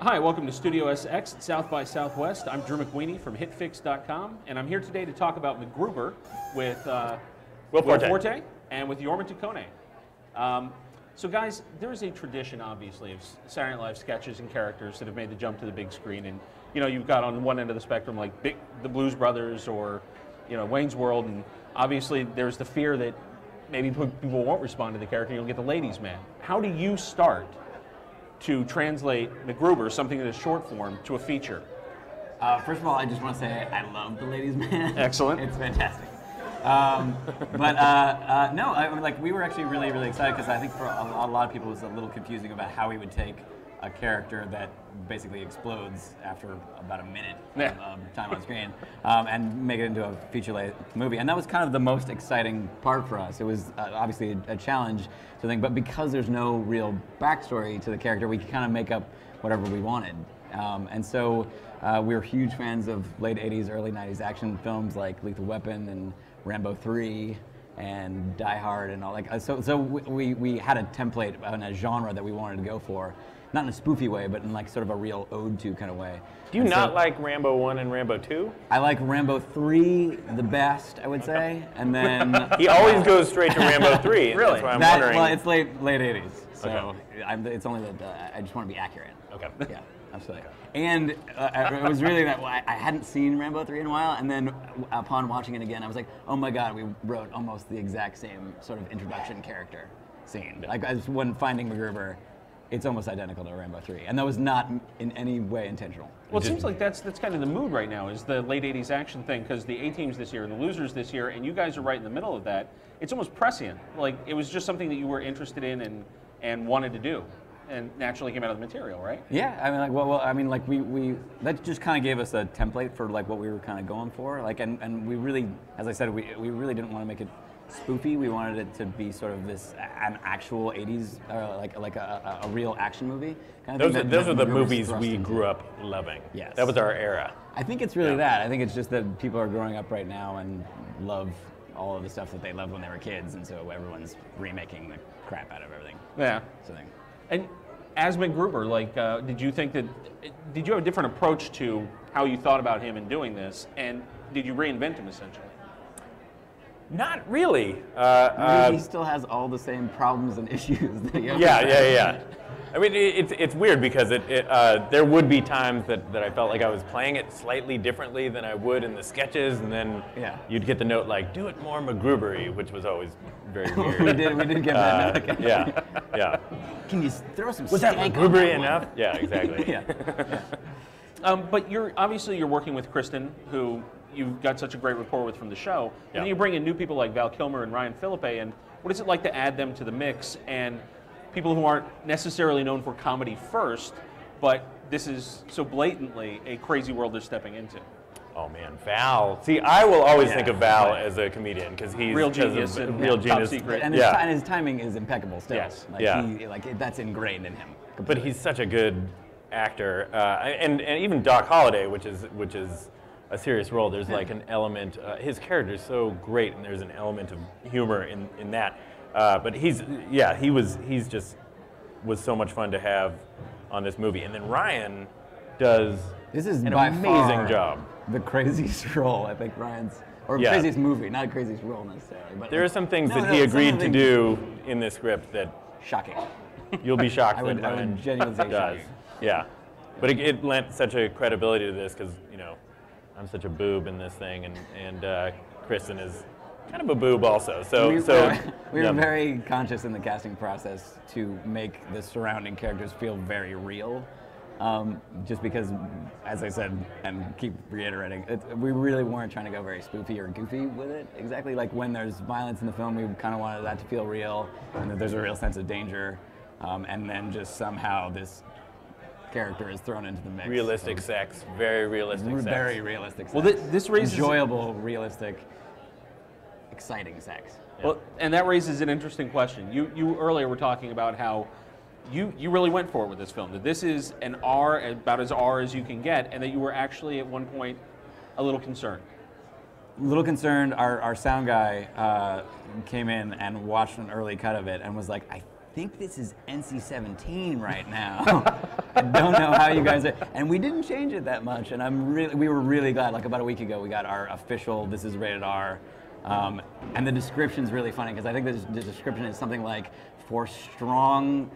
Hi, welcome to Studio SX at South by Southwest. I'm Drew McWeeny from HitFix.com, and I'm here today to talk about Macgruber with Will Forte and with Jorma Taccone. So guys, there is a tradition, obviously, of Saturday Night Live sketches and characters that have made the jump to the big screen. And you know, you've got on one end of the spectrum like the Blues Brothers or Wayne's World, and obviously there's the fear that maybe people won't respond to the character. You'll get the ladies' man. How do you start to translate Macgruber, something that is short form, to a feature? First of all, I just want to say I love the ladies' man. Excellent. It's fantastic. No, I mean, like, we were actually really, really excited because I think for a lot of people it was a little confusing about how we would take a character that basically explodes after about a minute of time on screen and make it into a feature-length movie. And that was kind of the most exciting part for us. It was obviously a challenge to think, but because there's no real backstory to the character, we could kind of make up whatever we wanted. And so we were huge fans of late 80s, early 90s action films like Lethal Weapon and Rambo 3 and Die Hard and all that. So we had a template and a genre that we wanted to go for. Not in a spoofy way, but in like sort of a real ode to kind of way. Do you not like Rambo 1 and Rambo 2? I like Rambo 3 the best, I would say, and then... He always goes straight to Rambo 3. Really? That's why I'm wondering. Well, it's late 80s, so Okay. it's only that I just want to be accurate. Okay. Yeah, absolutely. And it was really that I hadn't seen Rambo 3 in a while, and then upon watching it again, I was like, oh my god, we wrote almost the exact same sort of introduction character scene. Like, when finding Macgruber, it's almost identical to Rambo 3, and that was not in any way intentional. Well, it seems like that's kind of the mood right now, is the late 80s action thing, because the A-Team's this year and the Losers this year, and you guys are right in the middle of that. It's almost prescient. Like, it was just something that you were interested in and wanted to do, and naturally came out of the material, right? Yeah, I mean, like, we that just kind of gave us a template for like what we were kind of going for, like, and we really, as I said, we really didn't want to make it spoofy. We wanted it to be sort of an actual 80s, like a real action movie. Kind of Those are the movies we grew up loving. Yes. That was our era. I think it's really that. I think it's just that people are growing up right now and love all of the stuff that they loved when they were kids, and so everyone's remaking the crap out of everything. Yeah. And as Macgruber, like, did you have a different approach to how you thought about him in doing this, and did you reinvent him essentially? Not really. He still has all the same problems and issues that you have. Yeah. I mean, it's weird because there would be times that I felt like I was playing it slightly differently than I would in the sketches, and then you'd get the note like, do it more Macgruber-y, which was always very weird. we did get that note. Yeah. Can you throw some Was that Macgruber-y enough? Yeah, exactly. But you're working with Kristin, who you've got such a great rapport with from the show, and then you bring in new people like Val Kilmer and Ryan Phillippe, and what is it like to add them to the mix, and people who aren't necessarily known for comedy first, but this is so blatantly a crazy world they're stepping into? Oh man, Val. See, I will always think of Val as a comedian because he's real genius, real genius. Top secret. And his timing is impeccable still. Yes. That's ingrained in him. Completely. But he's such a good actor, and even Doc Holliday, which is a serious role. There's like an element. His character is so great, and there's an element of humor in that. But he was so much fun to have on this movie. And then Ryan does an amazing job. The craziest role, I think, Ryan's, or craziest movie, not craziest role necessarily. But there are some things that he agreed to do in this script that shocking. You'll be shocked I would genuinely say does. shocking. Yeah, but it lent such a credibility to this because I'm such a boob in this thing, and Kristin is kind of a boob also. So we were very conscious in the casting process to make the surrounding characters feel very real. Just because, as I said, and keep reiterating, we really weren't trying to go very spoofy or goofy with it. Exactly, like when there's violence in the film, we kind of wanted that to feel real, and that there's a real sense of danger, and then just somehow this character is thrown into the mix. Realistic sex, very realistic sex. Very realistic sex. Well, this raises enjoyable, realistic, exciting sex. Yeah. Well, and that raises an interesting question. You earlier were talking about how you really went for it with this film, that this is an R, about as R as you can get, and that you were actually at one point a little concerned. A little concerned. Our sound guy came in and watched an early cut of it and was like, I think this is NC-17 right now. I don't know how you guys are. And we didn't change it that much, and we were really glad. Like about a week ago, we got our official, this is rated R. And the description's really funny, because I think the description is something like, for strong,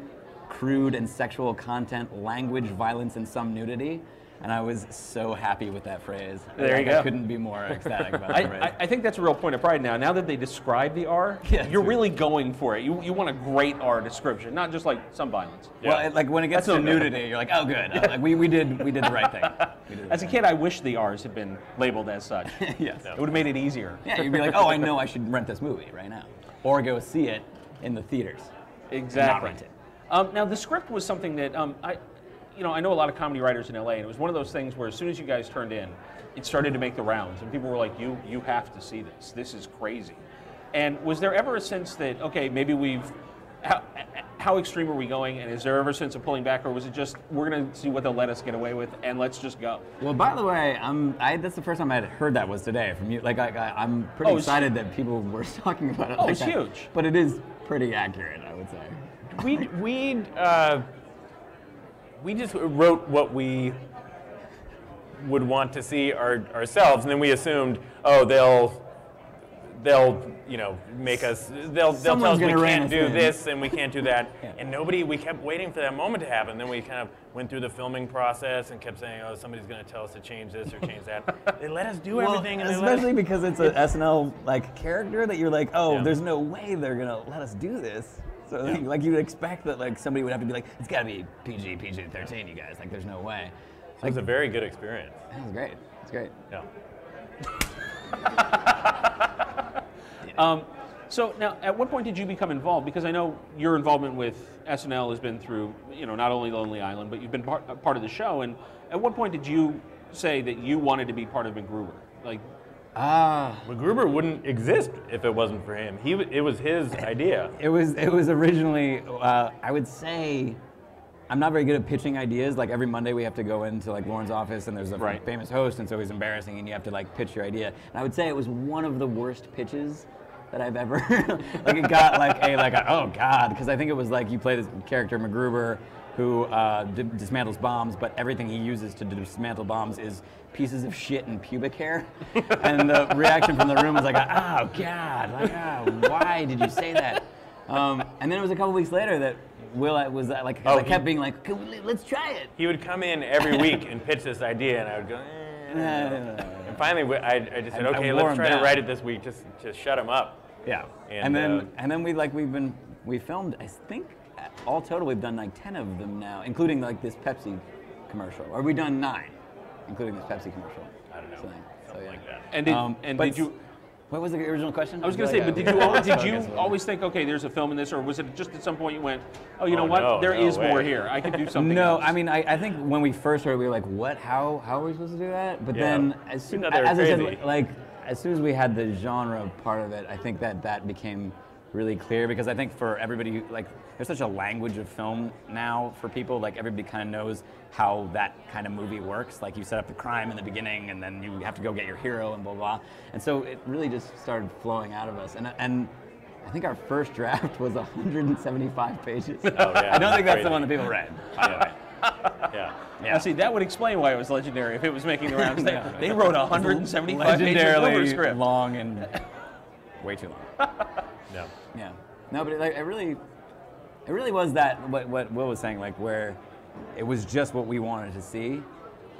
crude, and sexual content, language, violence, and some nudity. And I was so happy with that phrase. There you go. I couldn't be more ecstatic about the phrase. I think that's a real point of pride now. Now that they describe the R, you're really going for it. You want a great R description, not just like some violence. Yeah. Well, like when it gets to nudity, you're like, oh, good. Like we did the right thing. As a kid, I wish the R's had been labeled as such. Yes. It would have made it easier. Yeah, you'd be like, oh, I know I should rent this movie right now. Or go see it in the theaters. Exactly. Not rent it. Now, the script was something that I know a lot of comedy writers in LA, and it was one of those things where as soon as you guys turned in, it started to make the rounds, and people were like, you have to see this. This is crazy. And was there ever a sense that, okay, maybe how extreme are we going, and is there ever a sense of pulling back, or was it just, we're going to see what they'll let us get away with, and let's just go? Well, by the way, that's the first time I had heard that was today from you. Like, I'm pretty excited that people were talking about it. Oh, like it's that. huge. But it is pretty accurate, I would say. We just wrote what we would want to see ourselves, and then we assumed, oh, they'll make us, they'll tell us we can't do this and we can't do that. Yeah. And we kept waiting for that moment to happen. Then we kind of went through the filming process and kept saying, oh, somebody's going to tell us to change this or change that. They let us do everything. And especially because it's an SNL like character that you're like, oh, there's no way they're going to let us do this. So like you'd expect that like somebody would have to be like, it's got to be PG-13, you guys. Like there's no way. It was a very good experience. It was great. It's great. Yeah. So now, at what point did you become involved? Because I know your involvement with SNL has been through, not only Lonely Island, but you've been part of the show. And at what point did you say that you wanted to be part of McGruber? Like, McGruber wouldn't exist if it wasn't for him. It was his idea. It was originally, I would say, I'm not very good at pitching ideas. Like every Monday we have to go into like Lauren's office and there's a famous host, and so he's embarrassing and you have to like pitch your idea. And I would say it was one of the worst pitches that I've ever, like it got like oh God, because I think it was like you play this character MacGruber who dismantles bombs, but everything he uses to dismantle bombs is pieces of shit and pubic hair. And the reaction from the room was like, oh God, like, why did you say that? And then it was a couple weeks later that Will was like, I kept being like, let's try it. He would come in every week and pitch this idea, and I would go, And finally, I just said, okay, let's try to write it this week, just shut him up. Yeah. And then we filmed, I think, all total we've done like 10 of them now, including like this Pepsi commercial. Or we've done 9, including this Pepsi commercial. I don't know. Something like that. And did you? What was the original question? I was going to say, but did you always think, okay, there's a film in this, or was it just at some point you went, oh, you know what, there is more here. I could do something else. I mean, I think when we first started, we were like, what? How are we supposed to do that? But then, as soon as we had the genre part of it, I think that became really clear, because I think for everybody, like, there's such a language of film now for people, like everybody kind of knows how that kind of movie works. Like you set up the crime in the beginning and then you have to go get your hero and blah, blah. And so it really just started flowing out of us. And I think our first draft was 175 pages. Oh, yeah. I don't think that's the one that people read, by the way. Yeah. Now, see, that would explain why it was legendary if it was making the rounds. They wrote 175 pages of script. Long and way too long. No. Yeah. No, but it really was that what Will was saying, like where it was just what we wanted to see.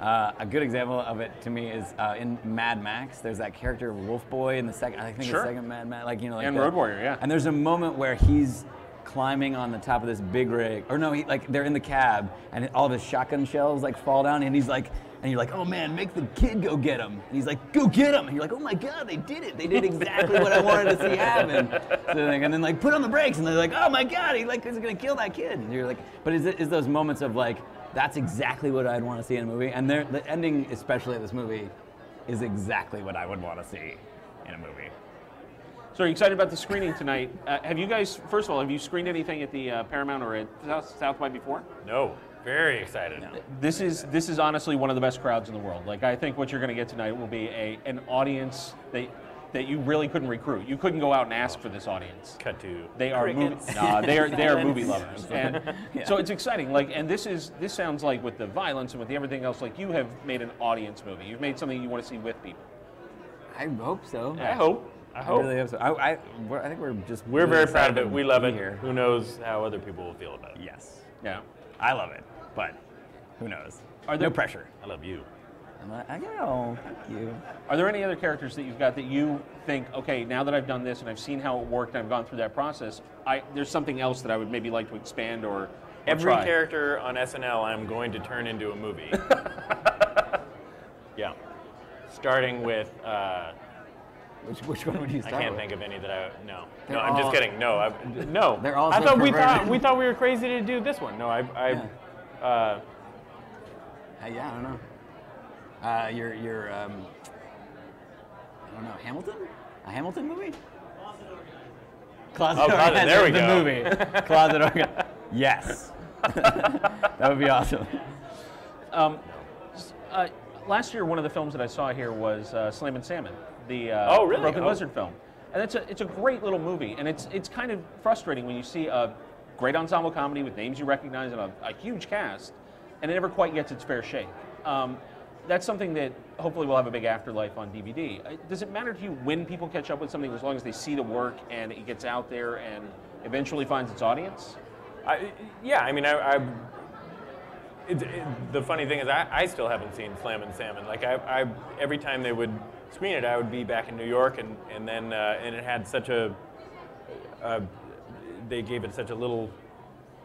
A good example of it to me is in Mad Max. There's that character Wolf Boy in the second. I think the second Mad Max, and Road Warrior, yeah. And there's a moment where he's climbing on the top of this big rig, or no, they're in the cab, and all of his shotgun shells like fall down, and he's like. And you're like, oh man, make the kid go get him. And he's like, go get him. And you're like, oh my God, they did it. They did exactly what I wanted to see happen. And then like, put on the brakes. And they're like, oh my God, he's gonna kill that kid. And you're like, but is those moments of like, that's exactly what I'd want to see in a movie. And the ending, especially of this movie, is exactly what I would want to see in a movie. So are you excited about the screening tonight? Have you guys, first of all, have you screened anything at the Paramount or at South by before? No. Very excited. This is honestly one of the best crowds in the world. Like, I think what you're going to get tonight will be an audience that that you really couldn't recruit. You couldn't go out and ask for this audience. Cut to they are they are movie lovers, and so it's exciting. Like, and this sounds like with the violence and with everything else, like you have made an audience movie. You've made something you want to see with people. I hope so. Yeah. I hope. I really hope so. I think we're really very proud of it. We love it. Here. Who knows how other people will feel about it? Yes. Yeah. I love it, but who knows? No pressure. I love you. Thank you. Are there any other characters that you've got that you think, okay, now that I've done this and I've seen how it worked and I've gone through that process, there's something else that I would maybe like to expand or Every try. character on SNL I'm going to turn into a movie. Yeah. Starting with... Which one would you start with? I can't think of any that no, I'm just kidding. No, no. They're all. I thought we thought we were crazy to do this one. No, I don't know. You're I don't know, Hamilton? A Hamilton movie? Closet Organ. There we go. The movie. Closet Organ. Yes. That would be awesome. Last year, one of the films that I saw here was Slammin' Salmon, the Broken Lizard film, and it's a great little movie, and it's kind of frustrating when you see a great ensemble comedy with names you recognize and a huge cast, and it never quite gets its fair shake. That's something that hopefully will have a big afterlife on DVD. Does it matter to you when people catch up with something as long as they see the work and it gets out there and eventually finds its audience? Yeah, I mean, the funny thing is I still haven't seen Slammin' Salmon. Like every time they would screen it, I would be back in New York, and then it had such a they gave it such a little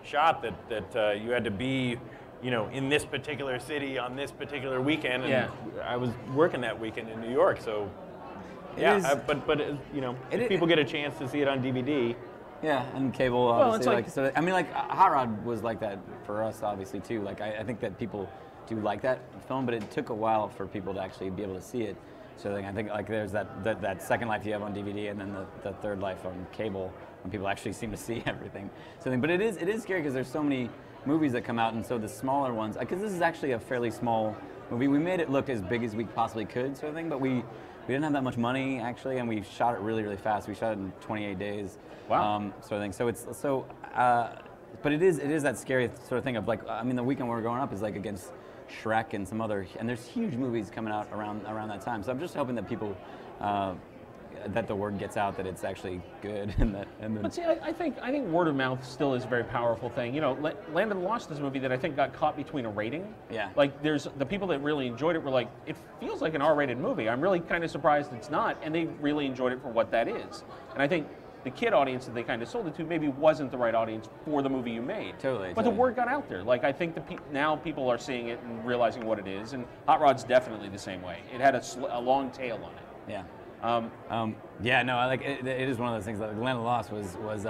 shot that you had to be, in this particular city on this particular weekend, and I was working that weekend in New York, so but if people get a chance to see it on DVD. Yeah, and cable, obviously. Hot Rod was like that for us, obviously, too. Like, I think that people do like that film, but it took a while for people to actually be able to see it. So I think like there's that second life you have on DVD, and then the third life on cable, when people actually seem to see everything. But it is scary because there's so many movies that come out, and so the smaller ones, because this is actually a fairly small movie. We made it look as big as we possibly could, sort of thing, but we didn't have that much money, actually, and we shot it really, really fast. We shot it in 28 days. Wow. Sort of thing. So it's but it is that scary sort of thing of like, the weekend we were growing up is like against Shrek and some other, and there's huge movies coming out around that time. So I'm just hoping that people, that the word gets out that it's actually good, But see, I think word of mouth still is a very powerful thing. Land of the Lost is a movie that I think got caught between a rating. Yeah. Like there's the people that really enjoyed it were like, it feels like an R-rated movie. I'm really kind of surprised it's not, and they really enjoyed it for what that is. And I think the kid audience that they kind of sold it to maybe wasn't the right audience for the movie you made. Totally. But the word got out there. Like I think now people are seeing it and realizing what it is, and Hot Rod's definitely the same way. It had a long tail on it. Yeah. I like it. It is one of those things that Land of the Lost was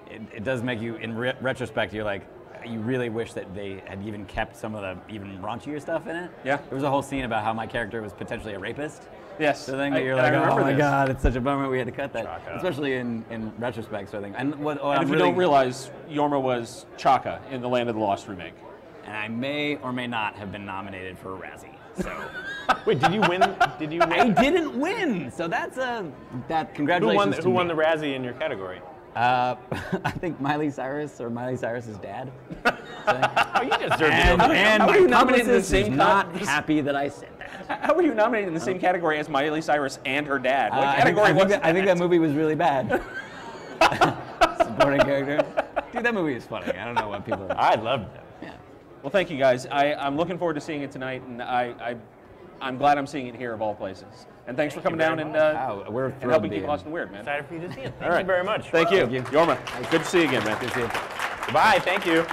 it does make you, in retrospect, you're like, you really wish that they had even kept some of the even raunchier stuff in it. Yeah. There was a whole scene about how my character was potentially a rapist. Yes. So then you're like, oh my God, it's such a bummer we had to cut that. Chaka. Especially in retrospect, sort of thing. And if you don't realize, Jorma was Chaka in the Land of the Lost remake. And I may or may not have been nominated for a Razzie. So. Wait, did you win? I didn't win. So congratulations. Who won the Razzie in your category? I think Miley Cyrus or Miley Cyrus's dad. Oh, you deserve it. And how my are you nominated in the publicist is same not happy that I said that. How were you nominated in the same category as Miley Cyrus and her dad? What category was that? I think that movie was really bad. Supporting character. Dude, that movie is funny. I don't know what people. I loved it. Yeah. Well, thank you guys. I'm looking forward to seeing it tonight, and I'm glad I'm seeing it here of all places. And thanks for coming down and helping keep Austin weird, man. Excited for you to see it. Thank you very much. Thank you. Thank you. Jorma, good to see you again, man. Good to see you. Goodbye. Thank you.